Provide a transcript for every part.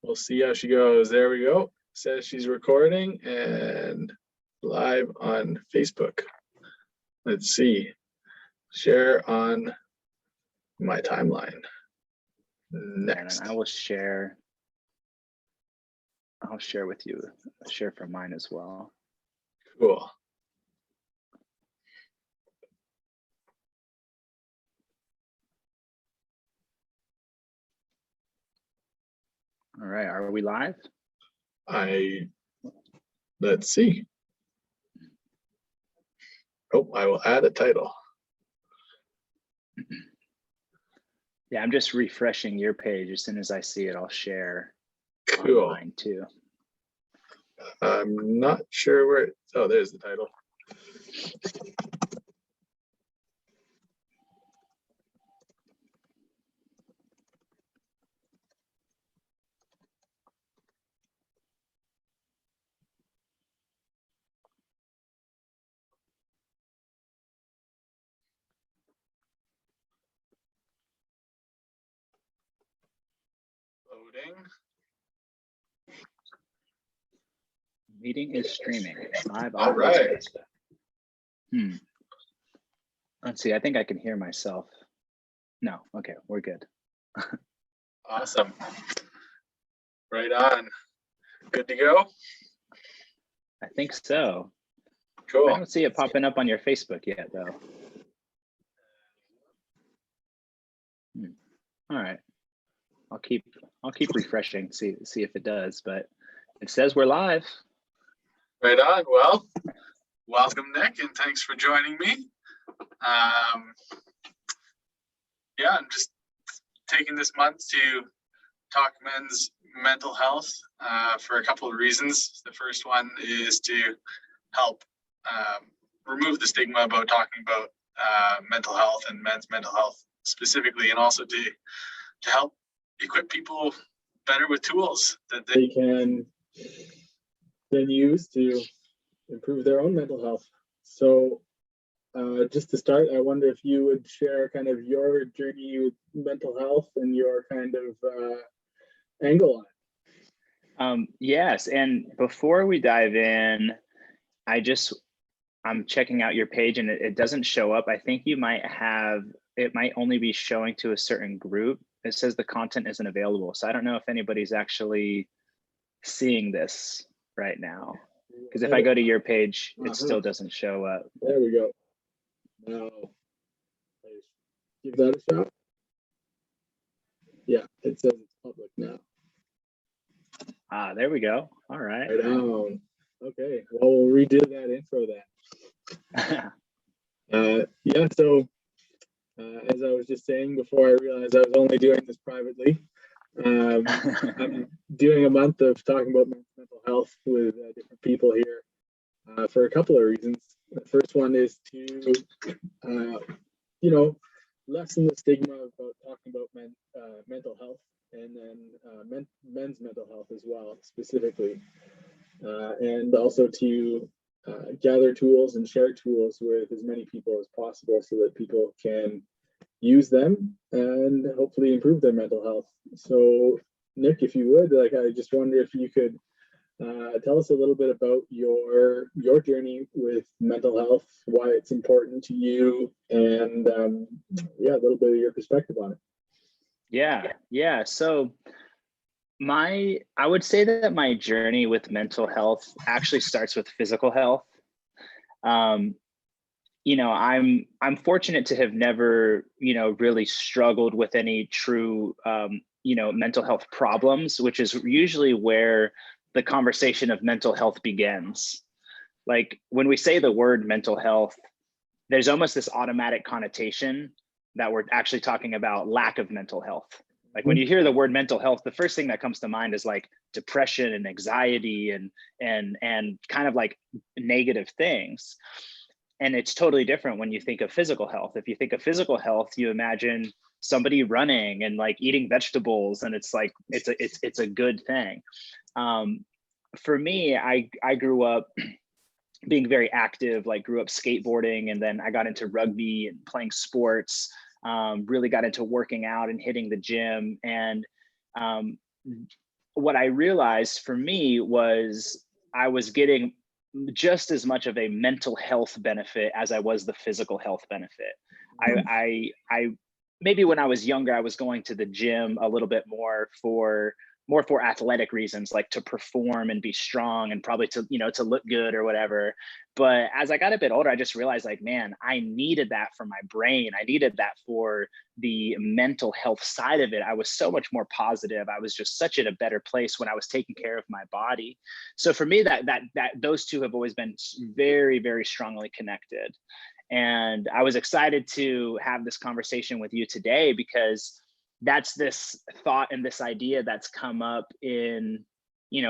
We'll see how she goes. There we go. Says she's recording and live on Facebook. Let's see. Share on my timeline. Next. And I will share. I'll share with you. I'll share from mine as well. Cool. All right, are we live? Let's see. Oh, I will add a title. Yeah, I'm just refreshing your page. As soon as I see it, I'll share Cool. mine too. I'm not sure where, oh, there's the title. Loading. Meeting is streaming live. All right. Let's see. I think I can hear myself. No. Okay, we're good. Awesome. Right on. Good to go? I think so. Cool. I don't see it popping up on your Facebook yet, though. All right. I'll keep refreshing, see if it does, but it says we're live. Right on. Well, welcome, Nick, and thanks for joining me. Yeah, I'm just taking this month to talk men's mental health for a couple of reasons. The first one is to help remove the stigma about talking about mental health and men's mental health specifically, and also to help equip people better with tools that they can then use to improve their own mental health. So just to start, I wonder if you would share kind of your journey with mental health and your kind of angle on it. Yes, and before we dive in, I'm checking out your page and it doesn't show up. I think it might only be showing to a certain group. It says the content isn't available. So I don't know if anybody's actually seeing this right now. Because if I go to your page, it still doesn't show up. There we go. Now, give that a shot. Yeah, it says it's public now. Ah, there we go. All right. Right on. Okay, well, we'll redo that intro then. Yeah, so as I was just saying before, I realized I was only doing this privately. I'm doing a month of talking about mental health with different people here for a couple of reasons. The first one is to, lessen the stigma about talking about mental health, and then men's mental health as well, specifically, and also to gather tools and share tools with as many people as possible so that people can use them and hopefully improve their mental health. So Nick, if you would, I just wonder if you could tell us a little bit about your journey with mental health, why it's important to you, and a little bit of your perspective on it. Yeah. So I would say that my journey with mental health actually starts with physical health. I'm fortunate to have never, really struggled with any true, mental health problems, which is usually where the conversation of mental health begins. Like when we say the word mental health, there's almost this automatic connotation that we're actually talking about lack of mental health. Like when you hear the word mental health, the first thing that comes to mind is like depression and anxiety and kind of like negative things. And it's totally different when you think of physical health. If you think of physical health, you imagine somebody running and like eating vegetables, and it's like it's a good thing. For me, I grew up being very active, like grew up skateboarding, and then I got into rugby and playing sports, really got into working out and hitting the gym. And what I realized for me was I was getting just as much of a mental health benefit as I was the physical health benefit. I maybe when I was younger, I was going to the gym a little bit more for athletic reasons, like to perform and be strong and probably to, to look good or whatever. But as I got a bit older, I just realized like, man, I needed that for my brain. I needed that for the mental health side of it. I was so much more positive. I was just such in a better place when I was taking care of my body. So for me, that those two have always been very, very strongly connected. And I was excited to have this conversation with you today because that's this thought and this idea that's come up in,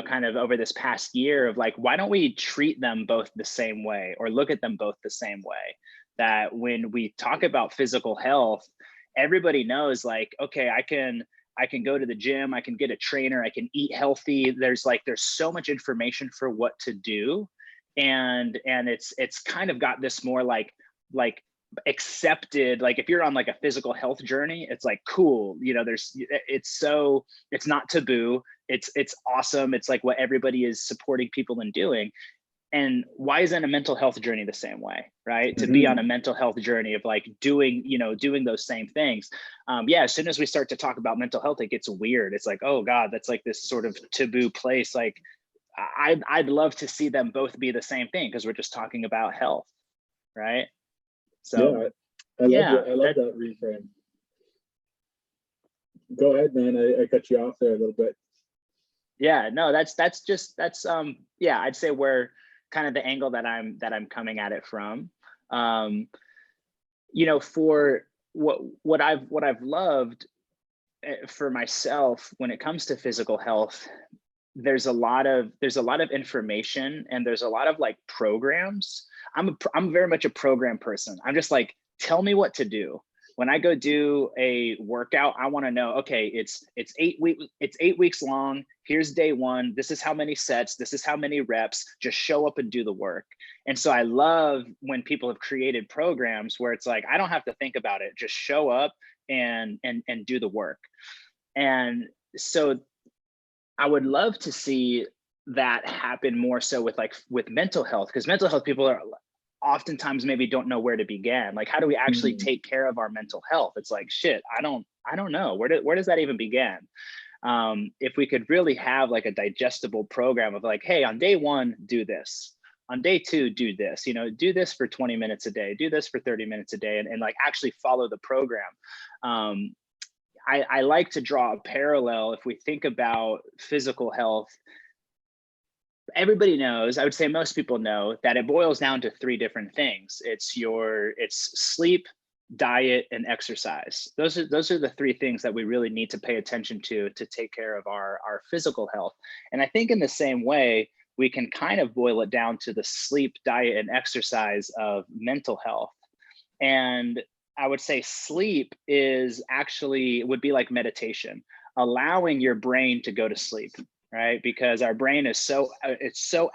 kind of over this past year of like, why don't we treat them both the same way or look at them both the same way? That when we talk about physical health, everybody knows like, okay, I can go to the gym, I can get a trainer, I can eat healthy. There's so much information for what to do. And it's kind of got this more like accepted, like if you're on like a physical health journey, it's like cool, it's not taboo, it's awesome, it's like what everybody is supporting people in doing. And why isn't a mental health journey the same way, right? To be on a mental health journey of like doing those same things. As soon as we start to talk about mental health, it gets weird. It's like, oh God, that's like this sort of taboo place. Like I'd love to see them both be the same thing because we're just talking about health, right? So I love that reframe. Go ahead, man. I cut you off there a little bit. Yeah, no, that's I'd say where kind of the angle that I'm coming at it from. For what I've loved for myself when it comes to physical health, there's a lot of information and there's a lot of like programs. I'm very much a program person. I'm just like, tell me what to do. When I go do a workout, I want to know, okay, it's 8 weeks long. Here's day one. This is how many sets. This is how many reps. Just show up and do the work. And so I love when people have created programs where it's like, I don't have to think about it. Just show up and do the work. And so I would love to see that happen more so with mental health, because mental health people are oftentimes maybe don't know where to begin. Like, how do we actually take care of our mental health? It's like, shit, I don't know. Where does that even begin? If we could really have like a digestible program of like, hey, on day one, do this. On day two, do this, do this for 20 minutes a day, do this for 30 minutes a day, and like actually follow the program. I like to draw a parallel. If we think about physical health, everybody knows, I would say most people know, that it boils down to three different things. It's sleep, diet, and exercise. Those are the three things that we really need to pay attention to take care of our physical health. And I think in the same way, we can kind of boil it down to the sleep, diet, and exercise of mental health. And I would say sleep would be like meditation, allowing your brain to go to sleep, right? Because our brain is so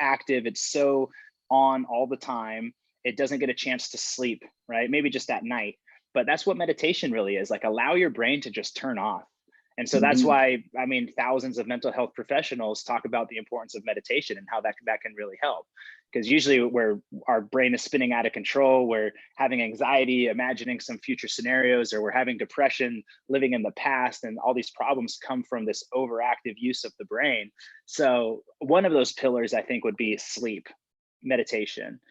active, it's so on all the time, it doesn't get a chance to sleep, right? Maybe just at night, but that's what meditation really is, like allow your brain to just turn off. And so that's why, thousands of mental health professionals talk about the importance of meditation and how that can really help. Because usually where our brain is spinning out of control, we're having anxiety, imagining some future scenarios, or we're having depression, living in the past, and all these problems come from this overactive use of the brain. So one of those pillars, I think, would be sleep, meditation.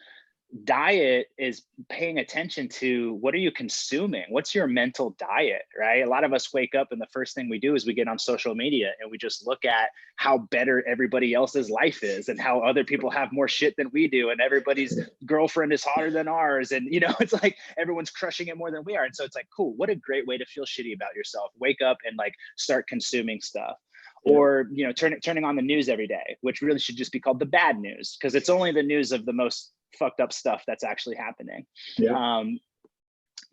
Diet is paying attention to what are you consuming? What's your mental diet, right? A lot of us wake up and the first thing we do is we get on social media and we just look at how better everybody else's life is and how other people have more shit than we do and everybody's girlfriend is hotter than ours, and it's like everyone's crushing it more than we are. And so it's like, cool, what a great way to feel shitty about yourself. Wake up and like start consuming stuff. Or turning on the news every day, which really should just be called the bad news, because it's only the news of the most fucked up stuff that's actually happening.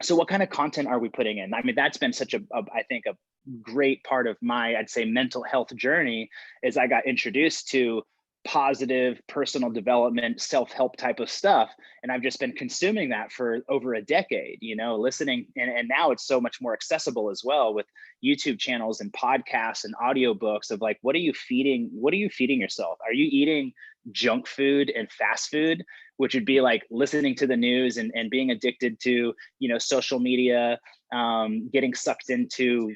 So what kind of content are we putting in? That's been such I think a great part of my, I'd say, mental health journey, is I got introduced to positive personal development, self-help type of stuff. And I've just been consuming that for over a decade, listening. And now it's so much more accessible as well with YouTube channels and podcasts and audiobooks of like, what are you feeding yourself? Are you eating junk food and fast food, which would be like listening to the news and being addicted to, social media, getting sucked into,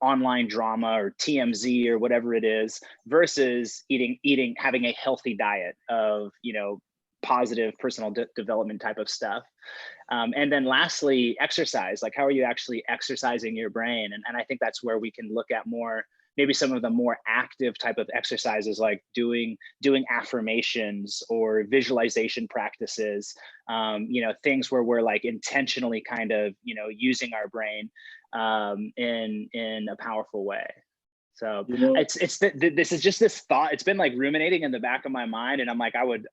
online drama or TMZ or whatever it is, versus having a healthy diet of, positive personal development type of stuff. And then lastly, exercise. Like, how are you actually exercising your brain? And I think that's where we can look at more, maybe some of the more active type of exercises, like doing affirmations or visualization practices, things where we're like intentionally kind of, using our brain in a powerful way. So this is just this thought. It's been like ruminating in the back of my mind, and I'm like, I would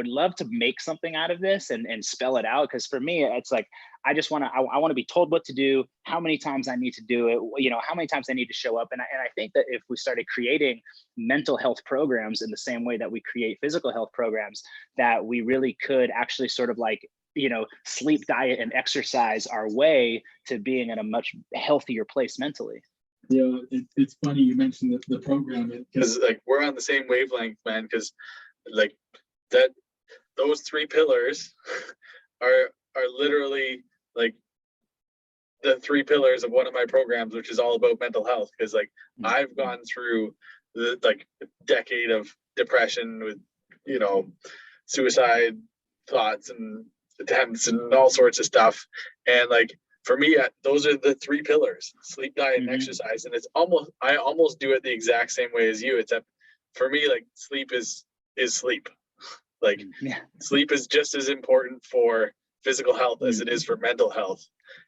love to make something out of this and spell it out. Because for me, it's like, I want to be told what to do, how many times I need to do it, how many times I need to show up. And I think that if we started creating mental health programs in the same way that we create physical health programs, that we really could actually sort of like, sleep, diet, and exercise our way to being in a much healthier place mentally. Yeah, it's funny you mentioned the program, because like we're on the same wavelength, man. Because like those 3 pillars are literally like the 3 pillars of one of my programs, which is all about mental health. Because like I've gone through the like decade of depression with suicide thoughts and attempts and all sorts of stuff, and like for me, those are the 3 pillars: sleep, diet, and exercise. And I almost do it the exact same way as you, except for me, like sleep is sleep. Like sleep is just as important for physical health as it is for mental health.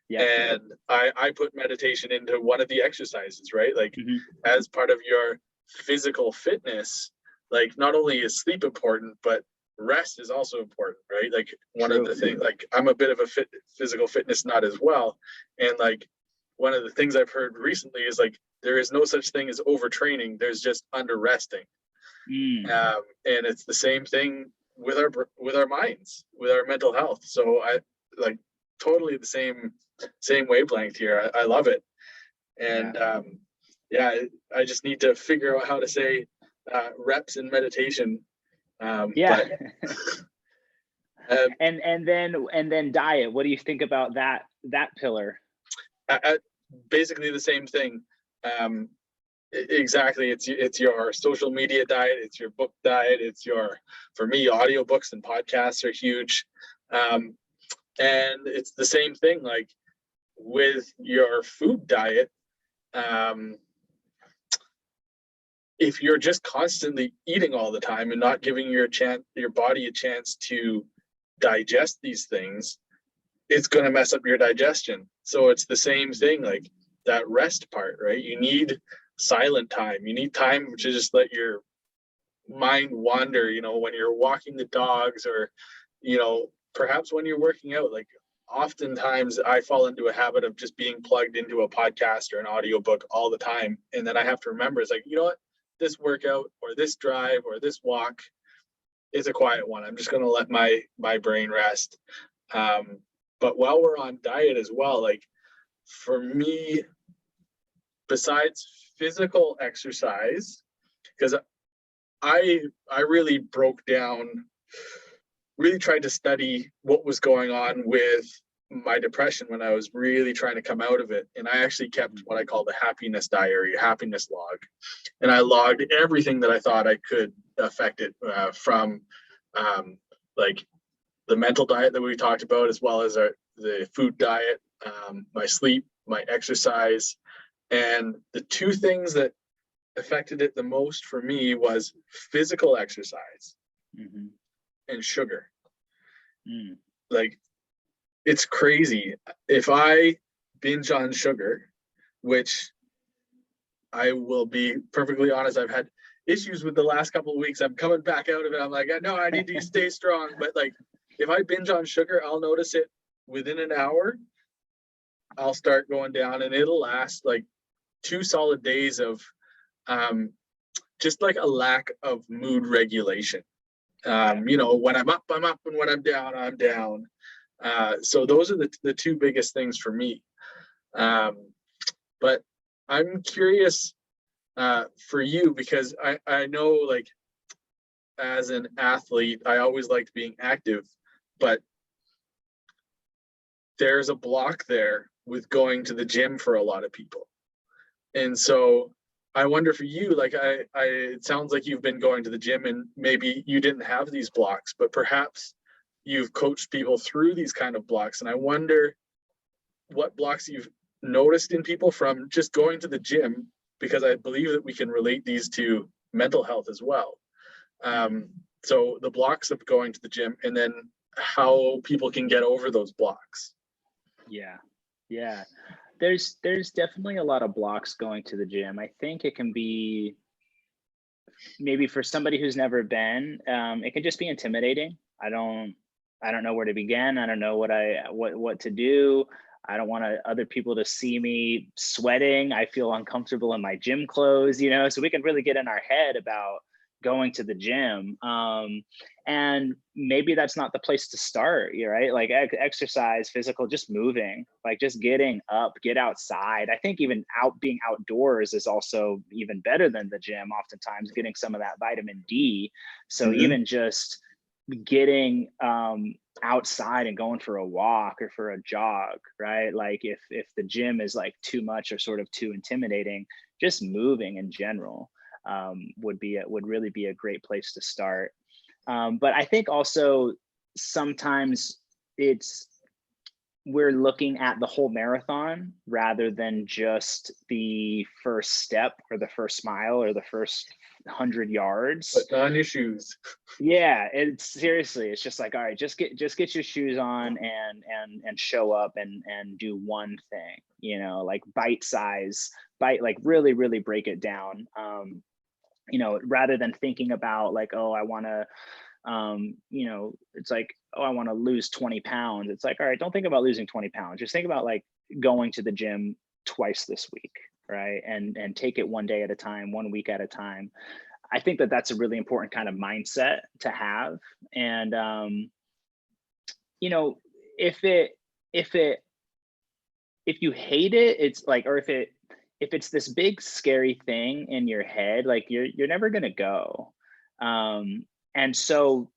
Yeah. And I put meditation into one of the exercises, right? Like as part of your physical fitness, like not only is sleep important, but rest is also important, right? Like one of the things, like I'm a bit of a physical fitness nut as well. And like one of the things I've heard recently is like, there is no such thing as overtraining. There's just under resting. And it's the same thing with our minds, with our mental health. So I like totally the same wavelength here. I love it. And I just need to figure out how to say reps in meditation. And then diet. What do you think about that pillar? Basically the same thing. Exactly. It's your social media diet. It's your book diet. For me, audiobooks and podcasts are huge. And it's the same thing, like with your food diet. If you're just constantly eating all the time and not giving your body a chance to digest these things, it's going to mess up your digestion. So it's the same thing, like that rest part, right? You need silent time. You need time to just let your mind wander, when you're walking the dogs, or perhaps when you're working out. Like oftentimes I fall into a habit of just being plugged into a podcast or an audiobook all the time, and then I have to remember, it's like, you know what, this workout or this drive or this walk is a quiet one. I'm just going to let my brain rest. But while we're on diet as well, like for me, besides physical exercise, because I really broke down, really tried to study what was going on with my depression when I was really trying to come out of it. And I actually kept what I call the happiness diary, happiness log. And I logged everything that I thought I could affect it, from like the mental diet that we talked about, as well as the food diet, my sleep, my exercise. And the 2 things that affected it the most for me was physical exercise and sugar. Like, it's crazy. If I binge on sugar, which I will be perfectly honest, I've had issues with the last couple of weeks. I'm coming back out of it. I'm like, no, I need to stay strong. But like, if I binge on sugar, I'll notice it within an hour. I'll start going down, and it'll last like 2 solid days of just like a lack of mood regulation. When I'm up, I'm up, and when I'm down, I'm down. So those are the two biggest things for me. But I'm curious for you, because I know, like, as an athlete, I always liked being active, but there's a block there with going to the gym for a lot of people. And so I wonder for you, like, it sounds like you've been going to the gym and maybe you didn't have these blocks, but perhaps you've coached people through these kind of blocks. And I wonder what blocks you've noticed in people from just going to the gym, because I believe that we can relate these to mental health as well. So the blocks of going to the gym, and then how people can get over those blocks. Yeah. There's definitely a lot of blocks going to the gym. I think it can be, maybe for somebody who's never been, it can just be intimidating. I don't know where to begin. I don't know what to do. I don't want other people to see me sweating. I feel uncomfortable in my gym clothes, so we can really get in our head about going to the gym. And maybe that's not the place to start, right? Like exercise, physical, just moving, like just getting up, get outside. I think even being outdoors is also even better than the gym, oftentimes getting some of that vitamin D. So even just getting outside and going for a walk or for a jog, right? Like if the gym is like too much or sort of too intimidating, just moving in general would really be a great place to start. But I think also sometimes we're looking at the whole marathon rather than just the first step or the first mile or the first 100 yards. But on your shoes. Yeah, it's just like, all right, just get your shoes on and show up and do one thing, like like really, really break it down. Rather than thinking about like, oh, I want to, it's like, oh, I want to lose 20 pounds. It's like, all right, don't think about losing 20 pounds. Just think about like going to the gym twice this week, right? And take it one day at a time, 1 week at a time. I think that that's a really important kind of mindset to have. And, if you hate it, it's like, or if it's this big scary thing in your head, like you're never going to go. And so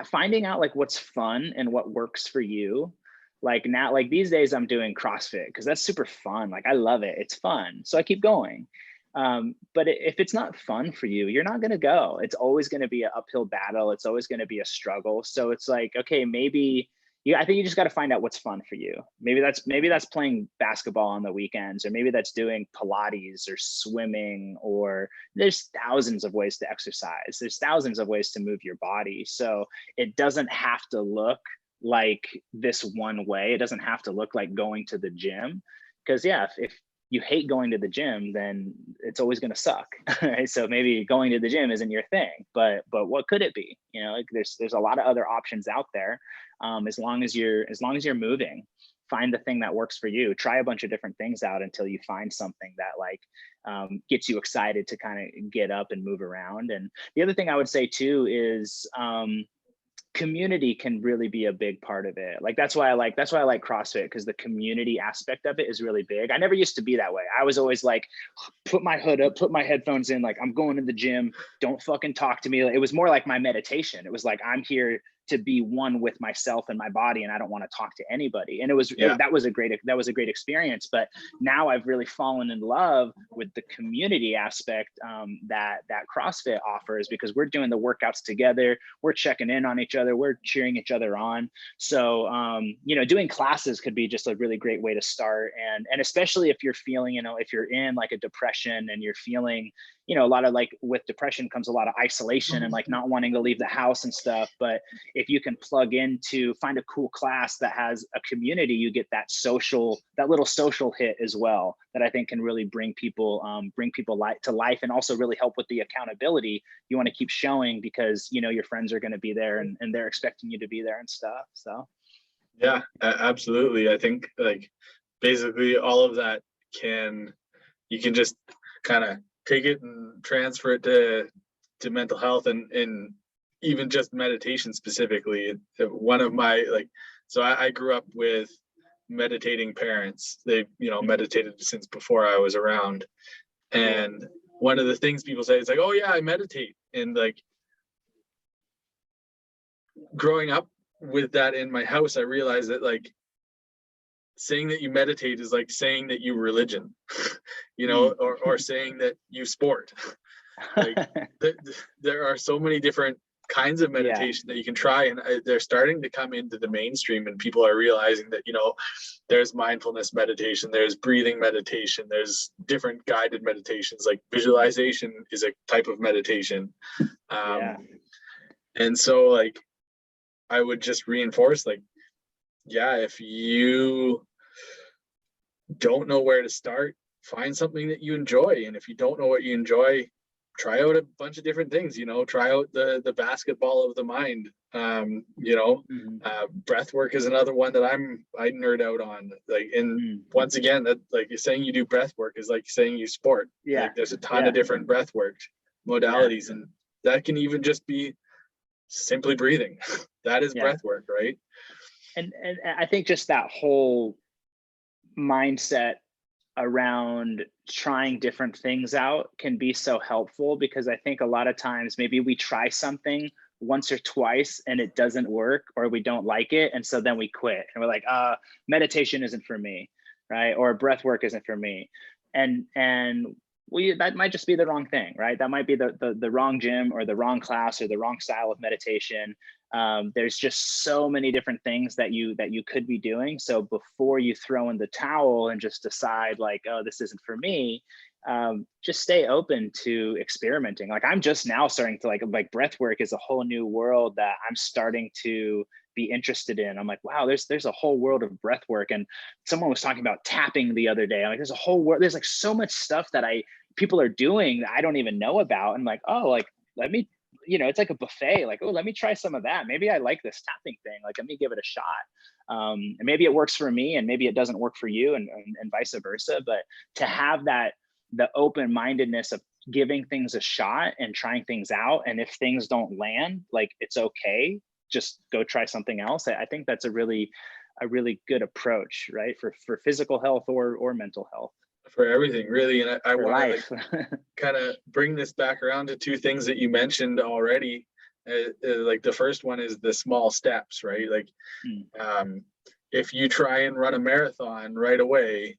finding out like what's fun and what works for you. Like now, like these days I'm doing CrossFit because that's super fun. Like I love it. It's fun. So I keep going. But if it's not fun for you, you're not going to go. It's always going to be an uphill battle. It's always going to be a struggle. So it's like, okay, I think you just got to find out what's fun for you. Maybe that's playing basketball on the weekends, or maybe that's doing Pilates or swimming, or there's thousands of ways to exercise. There's thousands of ways to move your body. So it doesn't have to look like this one way. It doesn't have to look like going to the gym. Because if you hate going to the gym, then it's always going to suck. Right? So maybe going to the gym isn't your thing, but what could it be? Like there's a lot of other options out there. As long as you're moving, find the thing that works for you. Try a bunch of different things out until you find something that like gets you excited to kind of get up and move around. And the other thing I would say too is community can really be a big part of it. Like that's why I like CrossFit, because the community aspect of it is really big. I never used to be that way. I was always like, put my hood up, put my headphones in, like I'm going to the gym, don't fucking talk to me. It was more like my meditation. It was like, I'm here to be one with myself and my body, and I don't want to talk to anybody. And that was a great experience. But now I've really fallen in love with the community aspect that CrossFit offers, because we're doing the workouts together, we're checking in on each other, we're cheering each other on. So doing classes could be just a really great way to start. And especially if you're feeling, if you're in like a depression and you're feeling, a lot of like with depression comes a lot of isolation and like not wanting to leave the house and stuff. But if you can find a cool class that has a community, you get that little social hit as well, that I think can really bring people to life, and also really help with the accountability you want to keep showing, because your friends are going to be there and they're expecting you to be there and stuff. So yeah, absolutely. I think like basically all of that you can just kind of take it and transfer it to mental health and even just meditation specifically. One of my so I grew up with meditating parents. They meditated since before I was around, and one of the things people say is like, oh yeah, I meditate. And like growing up with that in my house, I realized that like saying that you meditate is like saying that you religion, or saying that you sport. Like there are so many different kinds of meditation that you can try, and they're starting to come into the mainstream, and people are realizing that there's mindfulness meditation, there's breathing meditation, there's different guided meditations, like visualization is a type of meditation. And so like I would just reinforce like, if you don't know where to start, find something that you enjoy. And if you don't know what you enjoy, try out a bunch of different things, try out the basketball of the mind. Breath work is another one that I nerd out on. Like, and once again, that like saying you do breath work is like saying you sport. Like, there's a ton of different breath work modalities, and that can even just be simply breathing. That is breath work, right? And I think just that whole mindset around trying different things out can be so helpful, because I think a lot of times maybe we try something once or twice and it doesn't work, or we don't like it, and so then we quit and we're like, meditation isn't for me, right? Or breath work isn't for me, and that might just be the wrong thing, right? That might be the wrong gym or the wrong class or the wrong style of meditation. There's just so many different things that you could be doing. So before you throw in the towel and just decide like, oh, this isn't for me, just stay open to experimenting. Like I'm just now starting to like breath work is a whole new world that I'm starting to be interested in. I'm like, wow, there's a whole world of breath work. And someone was talking about tapping the other day. I'm like, there's a whole world. There's like so much stuff that people are doing that I don't even know about. And like, oh, like, let me, it's like a buffet, like, oh, let me try some of that. Maybe I like this tapping thing. Like, let me give it a shot. And maybe it works for me and maybe it doesn't work for you, and vice versa. But to have the open-mindedness of giving things a shot and trying things out. And if things don't land, like, it's okay, just go try something else. I think that's a really good approach, right? For physical health or mental health. For everything, really. And I want to kind of bring this back around to two things that you mentioned already. Like the first one is the small steps, right? Like if you try and run a marathon right away,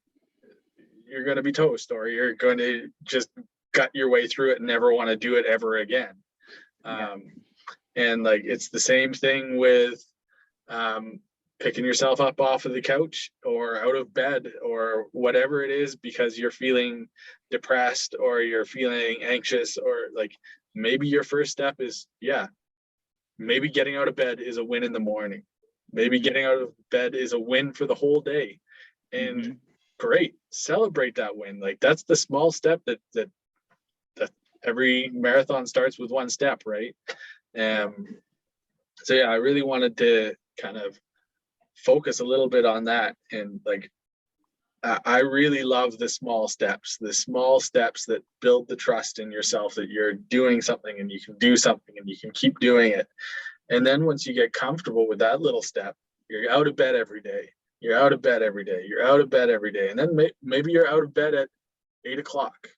you're going to be toast, or you're going to just gut your way through it and never want to do it ever again. And like, it's the same thing with picking yourself up off of the couch or out of bed or whatever it is, because you're feeling depressed or you're feeling anxious, or like maybe your first step is, maybe getting out of bed is a win in the morning. Maybe getting out of bed is a win for the whole day. And great, celebrate that win. Like that's the small step that every marathon starts with one step, right? So I really wanted to kind of focus a little bit on that. And like I really love the small steps that build the trust in yourself that you're doing something and you can do something and you can keep doing it. And then once you get comfortable with that little step, you're out of bed every day. You're out of bed every day. You're out of bed every day. And then maybe you're out of bed at 8 o'clock,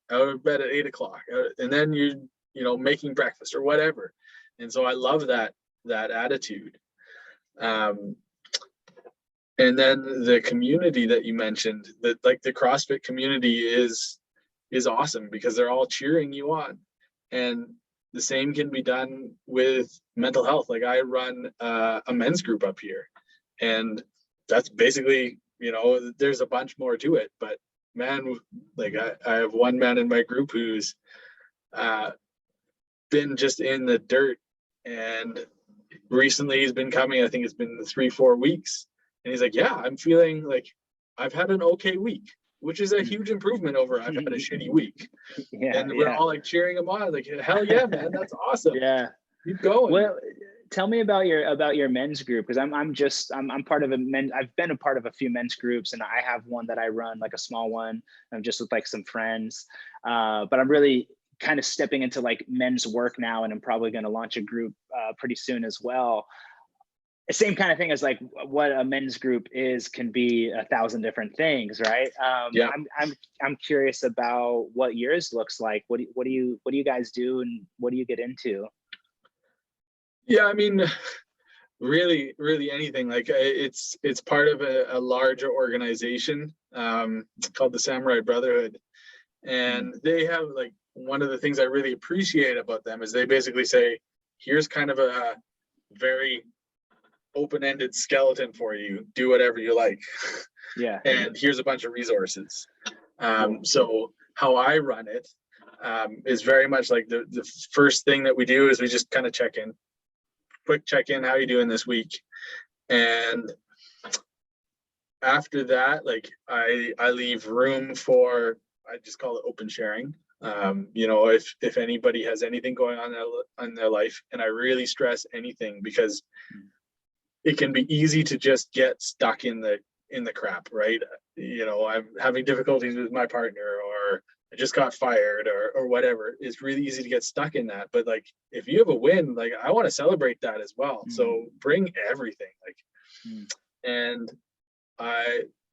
out of bed at 8 o'clock. And then you're making breakfast or whatever. And so I love that attitude. And then the community that you mentioned, that like the CrossFit community is awesome because they're all cheering you on. And the same can be done with mental health. Like I run a men's group up here, and that's basically, there's a bunch more to it, but man, like I have one man in my group who's been just in the dirt, and recently he's been coming, I think it's been 3-4 weeks. And he's like, I'm feeling like I've had an okay week, which is a huge improvement over I've had a shitty week. And we're all like cheering him on, like, hell yeah, man, that's awesome. Yeah. Keep going. Well, tell me about your men's group, because I'm part of I've been a part of a few men's groups, and I have one that I run, like a small one. I'm just with like some friends, but I'm really kind of stepping into like men's work now, and I'm probably going to launch a group pretty soon as well. Same kind of thing as like what a men's group is can be 1,000 different things, right? Yeah. I'm curious about what yours looks like. What do you guys do, and what do you get into? Yeah, I mean, really anything. Like it's part of a larger organization called the Samurai Brotherhood, and they have, like, one of the things I really appreciate about them is they basically say, here's kind of a very open-ended skeleton for you, do whatever you like. Yeah. And here's a bunch of resources. So how I run it is very much like the first thing that we do is we just kind of quick check-in, how you doing this week? And after that, like, I leave room for, I just call it open sharing. You know, if anybody has anything going on in their life, and I really stress anything, because it can be easy to just get stuck in the crap, right? You know, I'm having difficulties with my partner, or I just got fired, or whatever. It's really easy to get stuck in that. But like, if you have a win, like, I want to celebrate that as well. So bring everything, like, and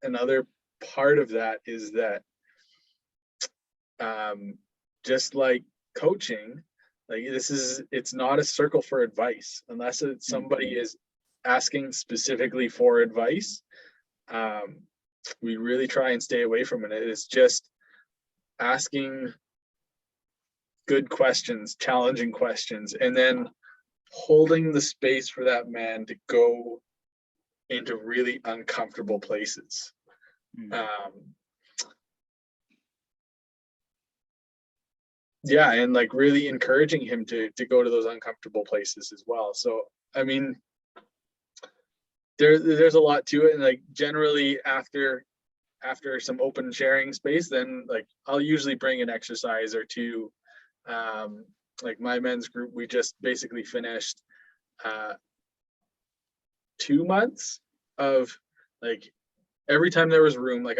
another part of that is that just like coaching, like, it's not a circle for advice unless it's somebody is asking specifically for advice. We really try and stay away from it. It's just asking good questions, challenging questions, and then holding the space for that man to go into really uncomfortable places. Yeah, and like really encouraging him to go to those uncomfortable places as well. So I mean, there's a lot to it, and like generally after some open sharing space, then like I'll usually bring an exercise or two. Like my men's group, we just basically finished 2 months of, like, every time there was room, like,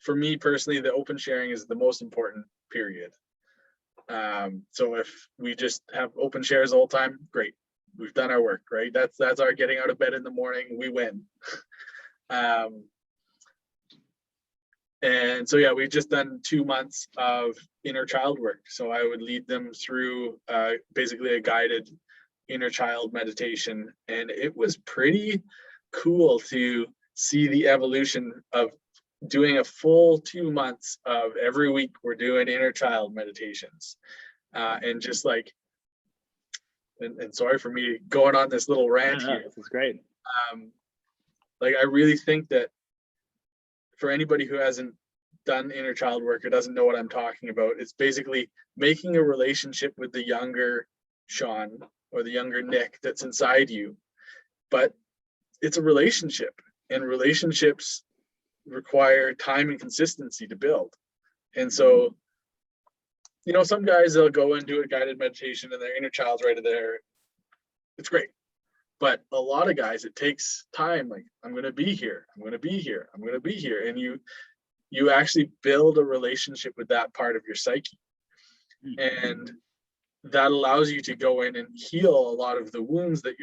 for me personally, the open sharing is the most important period. So if we just have open shares all the time, great, we've done our work, right? That's our getting out of bed in the morning, we win. And so yeah, we've just done 2 months of inner child work. So I would lead them through basically a guided inner child meditation, and it was pretty cool to see the evolution of doing a full 2 months of every week we're doing inner child meditations, and just like, and sorry for me going on this little rant here. This is great. Like, I really think that for anybody who hasn't done inner child work or doesn't know what I'm talking about, it's basically making a relationship with the younger Sean or the younger Nick that's inside you. But it's a relationship, and relationships require time and consistency to build. And so, you know, some guys, they'll go and do a guided meditation and their inner child's right there. It's great. But a lot of guys, it takes time. Like, I'm going to be here. I'm going to be here. I'm going to be here. And you actually build a relationship with that part of your psyche. And that allows you to go in and heal a lot of the wounds that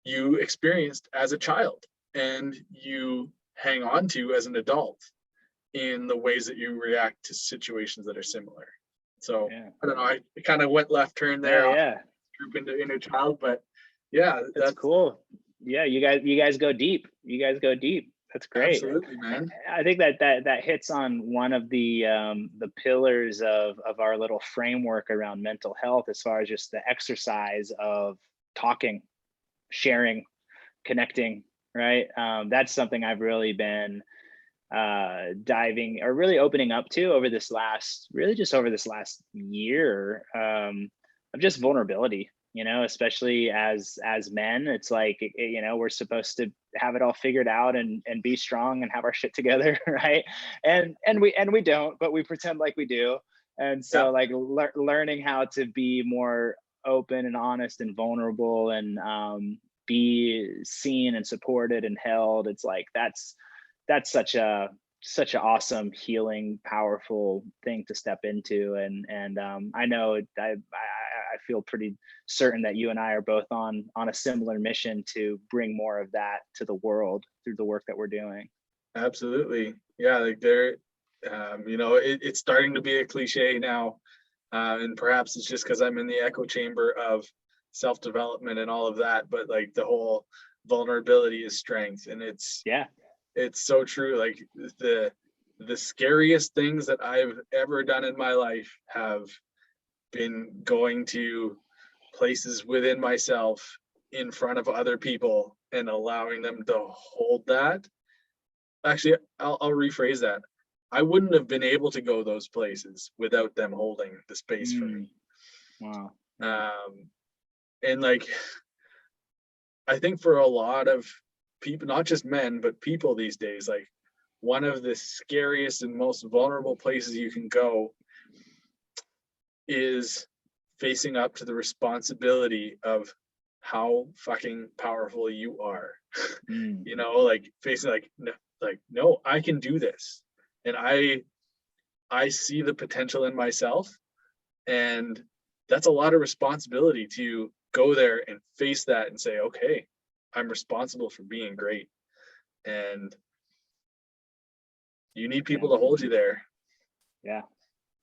you experienced as a child and you hang on to as an adult in the ways that you react to situations that are similar. So I don't know, I kind of went left turn there. Yeah. Group into inner child, but yeah, that's cool. Yeah, you guys go deep. That's great. Absolutely, man. I think that hits on one of the pillars of our little framework around mental health, as far as just the exercise of talking, sharing, connecting, right? That's something I've really been diving, or really opening up to over this last year, of just vulnerability, you know, especially as men. It's like, you know, we're supposed to have it all figured out and be strong and have our shit together, right? And we don't, but we pretend like we do. And so like learning how to be more open and honest and vulnerable and be seen and supported and held. It's like that's such an awesome, healing, powerful thing to step into. And I know I feel pretty certain that you and I are both on a similar mission to bring more of that to the world through the work that we're doing. Absolutely. Yeah, like it's starting to be a cliche now. And perhaps it's just because I'm in the echo chamber of self-development and all of that, but like the whole vulnerability is strength. And it's so true. Like the scariest things that I've ever done in my life have been going to places within myself in front of other people and allowing them to hold that. Actually, I'll rephrase that. I wouldn't have been able to go those places without them holding the space for me. Wow. And like, I think for a lot of people, not just men, but people these days, like one of the scariest and most vulnerable places you can go is facing up to the responsibility of how fucking powerful you are. You know, like facing like, no, I can do this. And I see the potential in myself. And that's a lot of responsibility to go there and face that and say, okay, I'm responsible for being great. And you need people to hold you there. Yeah,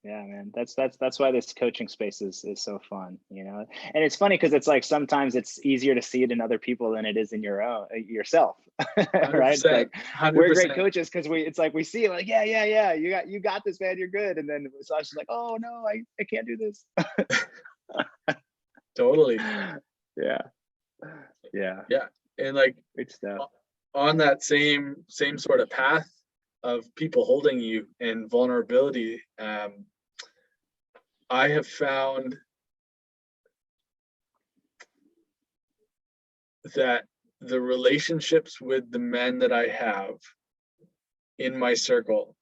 man. That's why this coaching space is so fun, you know. And it's funny because it's like sometimes it's easier to see it in other people than it is in yourself. Right? It's like 100%. we're great coaches because it's like we see it like, yeah, you got this, man, you're good. And then Sasha's like, oh no, I can't do this. Totally. Yeah. And like great stuff. On that same sort of path of people holding you and vulnerability, I have found that the relationships with the men that I have in my circle,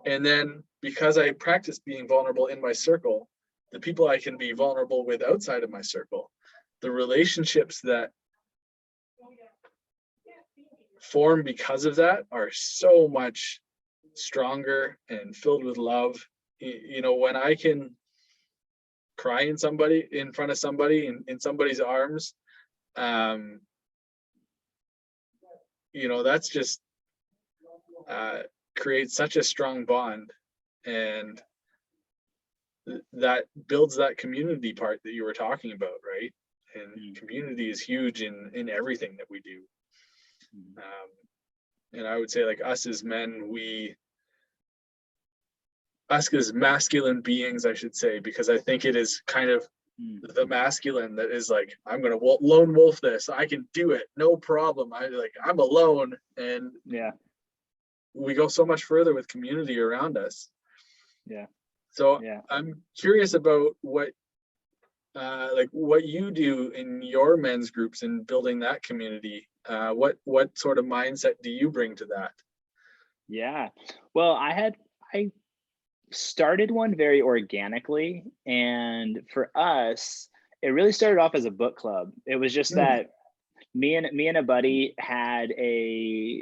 and then because I practice being vulnerable in my circle, the people I can be vulnerable with outside of my circle, the relationships that form because of that are so much stronger and filled with love. You know, when I can cry in front of somebody in somebody's arms, you know, that's just creates such a strong bond, and that builds that community part that you were talking about, right? And community is huge in everything that we do. And I would say, like, us as men, us as masculine beings, I should say, because I think it is kind of the masculine that is like, I'm gonna lone wolf this, I can do it, no problem, I'm alone. And we go so much further with community around us. So I'm curious about what you do in your men's groups and building that community. What sort of mindset do you bring to that? Well, I started one very organically, and for us it really started off as a book club. It was just that me and a buddy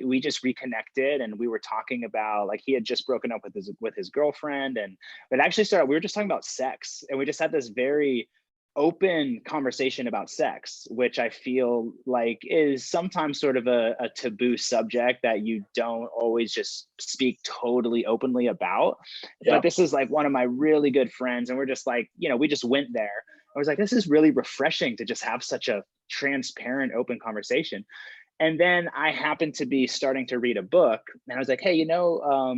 we just reconnected, and we were talking about, like, he had just broken up with his girlfriend, and it actually started, we were just talking about sex, and we just had this very open conversation about sex, which I feel like is sometimes sort of a taboo subject that you don't always just speak totally openly about. But this is like one of my really good friends, and we're just like, you know, we just went there. I was like, this is really refreshing to just have such a transparent, open conversation. And then I happened to be starting to read a book, and I was like, hey, you know,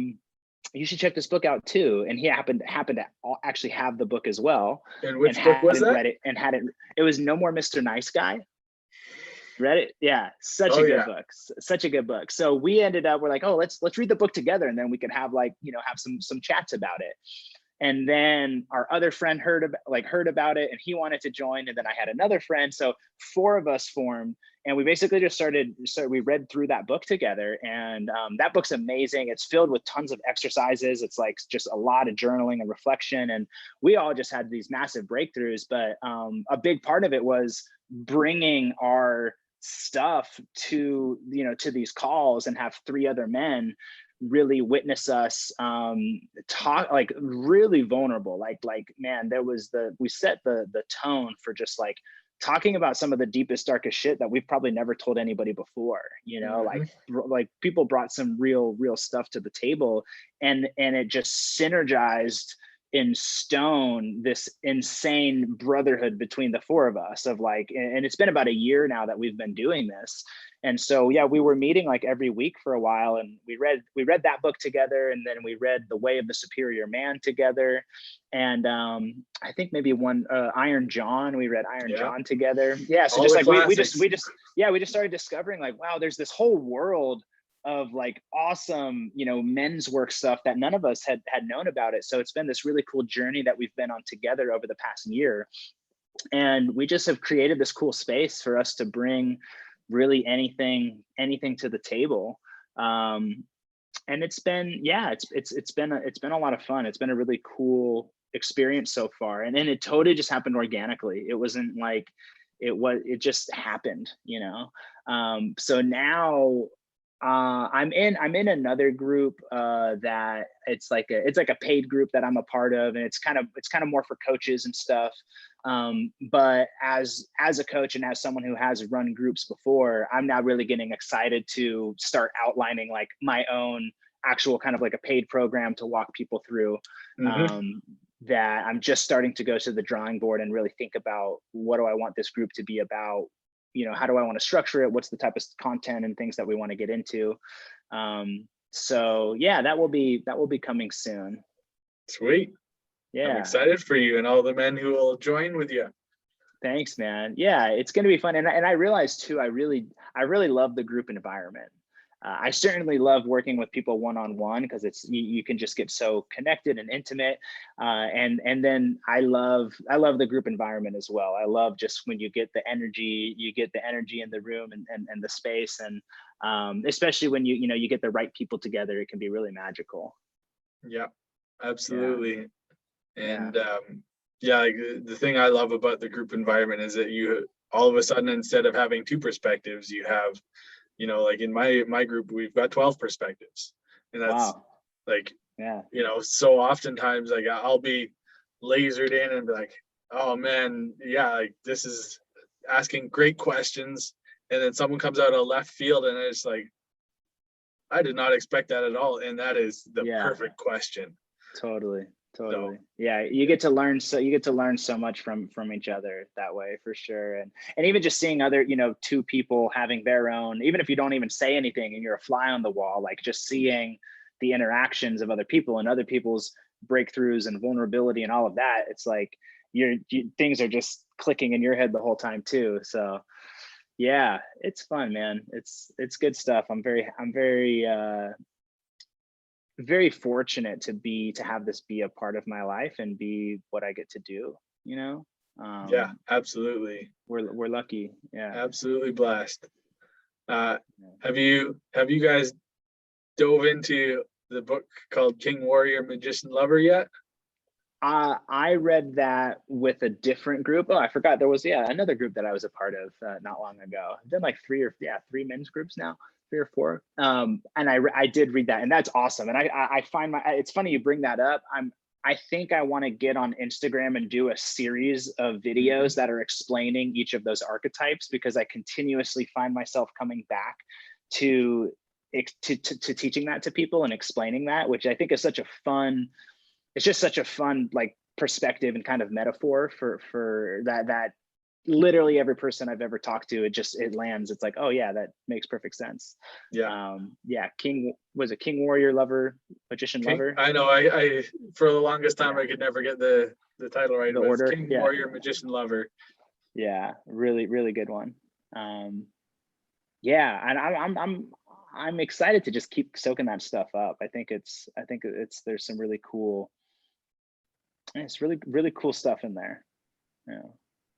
you should check this book out too. And he happened to actually have the book as well. And which book was that? Read it and it was No More Mr. Nice Guy. Read it? Yeah, such a good book. Such a good book. So we ended up, we're like, oh, let's read the book together, and then we can have, like, you know, have some chats about it. And then our other friend heard about it, and he wanted to join. And then I had another friend. So 4 of us formed, and we basically just we read through that book together, and that book's amazing. It's filled with tons of exercises. It's like just a lot of journaling and reflection, and we all just had these massive breakthroughs. But a big part of it was bringing our stuff to, you know, to these calls, and have 3 other men really witness us talk, like really vulnerable, like man, we set the tone for just like talking about some of the deepest, darkest shit that we've probably never told anybody before, you know. Like people brought some real stuff to the table, and it just synergized in stone this insane brotherhood between the 4 of us, of like, and it's been about a year now that we've been doing this. And so yeah, we were meeting like every week for a while, and we read that book together, and then we read The Way of the Superior Man together, and I think maybe Iron John, we read Iron John together. Yeah, so All just the like we just started discovering like, wow, there's this whole world of like awesome, you know, men's work stuff that none of us had known about it. So it's been this really cool journey that we've been on together over the past year. And we just have created this cool space for us to bring really anything to the table. And it's been, yeah, it's been a lot of fun. It's been a really cool experience so far. And then it totally just happened organically. It wasn't like, it just happened, you know? So now, I'm in another group that it's like a paid group that I'm a part of, and it's kind of more for coaches and stuff. But as a coach and as someone who has run groups before, I'm now really getting excited to start outlining like my own actual kind of like a paid program to walk people through. That I'm just starting to go to the drawing board and really think about, what do I want this group to be about? You know, how do I want to structure it? What's the type of content and things that we want to get into? So yeah, that will be coming soon. Sweet. Yeah, I'm excited for you and all the men who will join with you. Thanks, man. Yeah, it's going to be fun. And I realized too, I really love the group environment. I certainly love working with people one-on-one, because it's you can just get so connected and intimate. And then I love the group environment as well. I love just when you get the energy in the room and the space, and especially when you get the right people together, it can be really magical. Yeah, absolutely. Yeah. And like, the thing I love about the group environment is that you all of a sudden, instead of having 2 perspectives, you have, you know, like in my group, we've got 12 perspectives, and that's like, yeah, you know, so oftentimes like I'll be lasered in and be like, oh man, yeah, like this is asking great questions, and then someone comes out of left field and it's like, I did not expect that at all, and that is the perfect question. Totally. So, yeah, you get to learn so much from each other that way, for sure. And even just seeing other, you know, 2 people having their own, even if you don't even say anything and you're a fly on the wall, like just seeing the interactions of other people and other people's breakthroughs and vulnerability and all of that, it's like things are just clicking in your head the whole time too. So yeah, it's fun, man. It's good stuff. I'm very fortunate to have this be a part of my life and be what I get to do, you know? Yeah, absolutely. We're lucky. Yeah. Absolutely blessed. Have you guys dove into the book called King, Warrior, Magician, Lover yet? I read that with a different group. Oh, I forgot there was another group that I was a part of not long ago. I've done like 3 men's groups now. 3 or 4. And I did read that, and that's awesome. And I find it's funny you bring that up. I think I want to get on Instagram and do a series of videos that are explaining each of those archetypes, because I continuously find myself coming back to teaching that to people and explaining that, which I think is such a fun like perspective and kind of metaphor for that literally every person I've ever talked to, it lands. It's like, oh yeah, that makes perfect sense. Yeah. King Warrior, Lover, Magician, Lover. I know. I for the longest time I could never get the title right. The order. King, Warrior, Magician, Lover. Yeah, really good one. Yeah, and I'm excited to just keep soaking that stuff up. I think there's some really cool. It's really cool stuff in there. Yeah.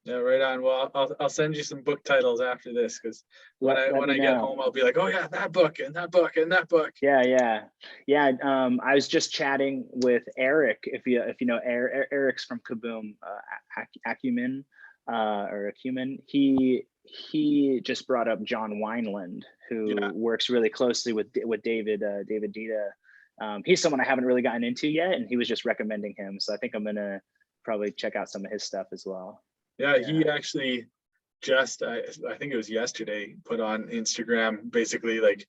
Yeah, right on. Well, I'll send you some book titles after this, because when I get home, I'll be like, oh yeah, that book and that book and that book. Yeah. I was just chatting with Eric. If you know Eric's from Kaboom, Acumen, or Acumen. He just brought up John Wineland, who works really closely with David Dita. He's someone I haven't really gotten into yet, and he was just recommending him. So I think I'm gonna probably check out some of his stuff as well. Yeah, he actually just, I think it was yesterday, put on Instagram basically like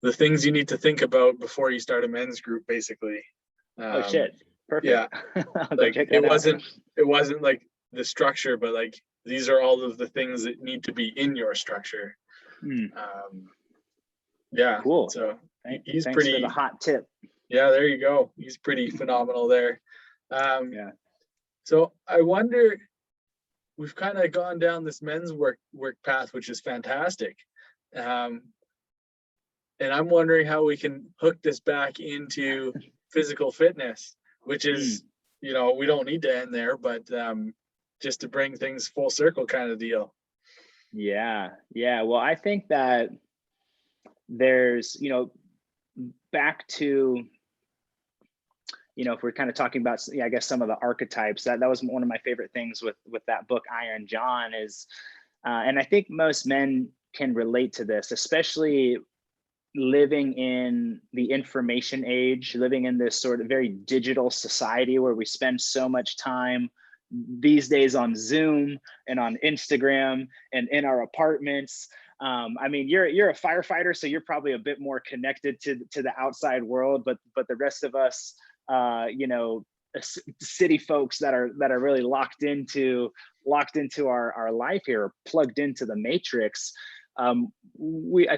the things you need to think about before you start a men's group, basically. Oh shit, perfect. Yeah, like it wasn't like the structure, but like these are all of the things that need to be in your structure. Yeah, cool. So Thanks for the hot tip. Yeah, there you go. He's pretty phenomenal there. So I wonder, we've kind of gone down this men's work path, which is fantastic. And I'm wondering how we can hook this back into physical fitness, which is, we don't need to end there, but just to bring things full circle kind of deal. Yeah. Well, I think that there's, back to, if we're kind of talking about, I guess some of the archetypes, that was one of my favorite things with that book, Iron John, is, and I think most men can relate to this, especially living in the information age, living in this sort of very digital society where we spend so much time these days on Zoom and on Instagram and in our apartments. I mean, you're a firefighter, so you're probably a bit more connected to the outside world, but the rest of us, city folks that are really locked into our life here, plugged into the matrix. I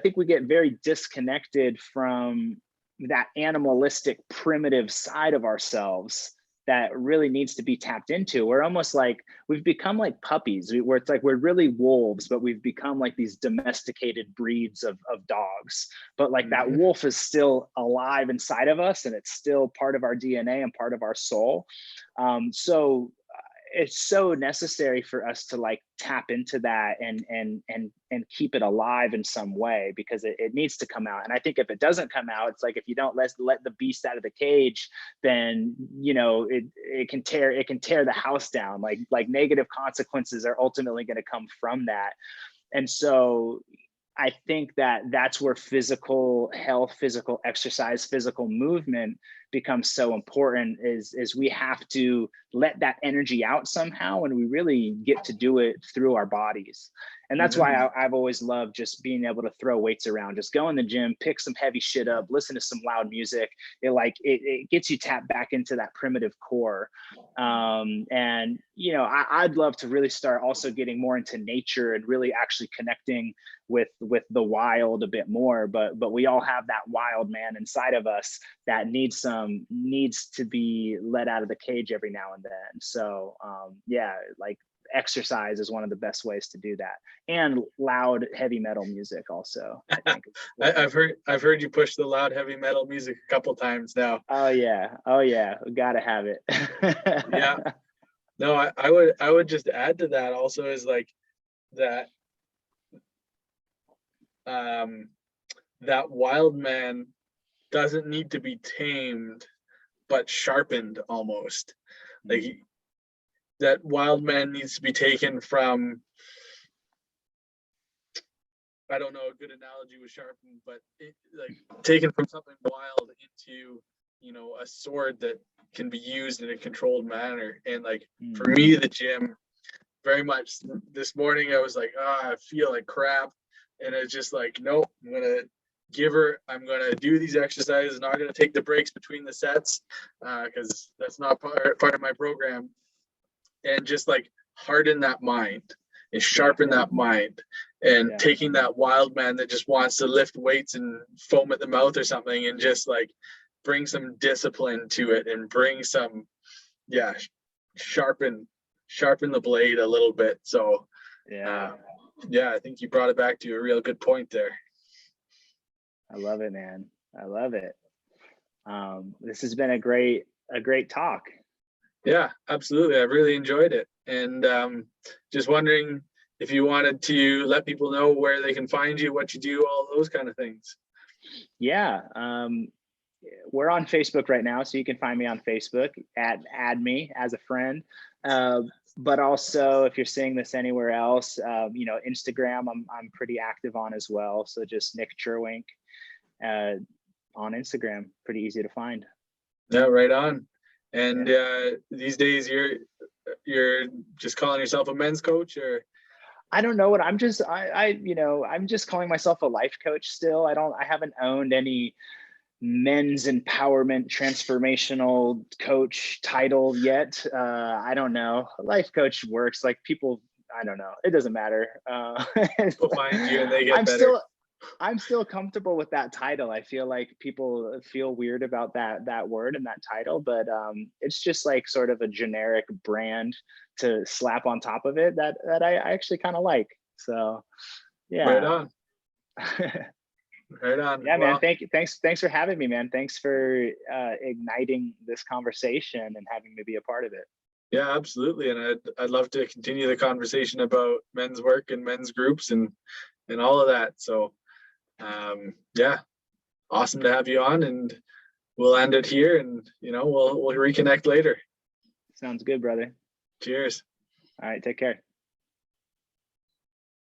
think we get very disconnected from that animalistic, primitive side of ourselves that really needs to be tapped into. We're almost like, we've become like puppies, where it's like we're really wolves, but we've become like these domesticated breeds of dogs. But like that wolf is still alive inside of us, and it's still part of our DNA and part of our soul. So it's so necessary for us to like tap into that and keep it alive in some way, because it needs to come out. And I think if it doesn't come out, it's like, if you don't let the beast out of the cage, then it can tear the house down. Like negative consequences are ultimately going to come from that. And so I think that's where physical health, physical exercise, physical movement becomes so important, is we have to let that energy out somehow, and we really get to do it through our bodies. And that's why I've always loved just being able to throw weights around, just go in the gym, pick some heavy shit up, listen to some loud music. It gets you tapped back into that primitive core. And I'd love to really start also getting more into nature and really actually connecting with the wild a bit more, but we all have that wild man inside of us that needs to be let out of the cage every now and then. So like exercise is one of the best ways to do that, and loud heavy metal music also, I think. I've heard you push the loud heavy metal music a couple times now. Oh yeah, we gotta have it. Yeah, no, I would just add to that also, is like that that wild man doesn't need to be tamed, but sharpened almost. Like that wild man needs to be taken from, I don't know a good analogy with sharpened, but like taken from something wild into, a sword that can be used in a controlled manner. And like for me, the gym, very much this morning, I was like, I feel like crap. And it's just like, nope, I'm gonna do these exercises, not gonna take the breaks between the sets, because that's not part of my program. And just like harden that mind and sharpen that mind, and taking that wild man that just wants to lift weights and foam at the mouth or something, and just like bring some discipline to it, and bring some, sharpen the blade a little bit. So I think you brought it back to a real good point there. I love it, man. I love it. This has been a great talk. Yeah, absolutely. I've really enjoyed it. And just wondering if you wanted to let people know where they can find you, what you do, all those kind of things. Yeah. We're on Facebook right now, so you can find me on Facebook, add me as a friend. But also, if you're seeing this anywhere else, Instagram, I'm pretty active on as well. So just Nick Cherwink on Instagram, pretty easy to find. Yeah, right on. And these days, you're just calling yourself a men's coach, or? I don't know what I'm just I'm just calling myself a life coach still. I haven't owned any men's empowerment transformational coach title yet. I don't know. Life coach works like people. I don't know. It doesn't matter. People find you and they get I'm better. I'm still comfortable with that title. I feel like people feel weird about that word and that title, but it's just like sort of a generic brand to slap on top of it that I actually kind of like. So yeah. Right on. Right on. Yeah, man. Thanks for having me, man. Thanks for igniting this conversation and having me be a part of it. Yeah, absolutely. And I'd love to continue the conversation about men's work and men's groups and all of that. So yeah, awesome to have you on, and we'll end it here, and we'll reconnect later. Sounds good, brother. Cheers. All right, take care.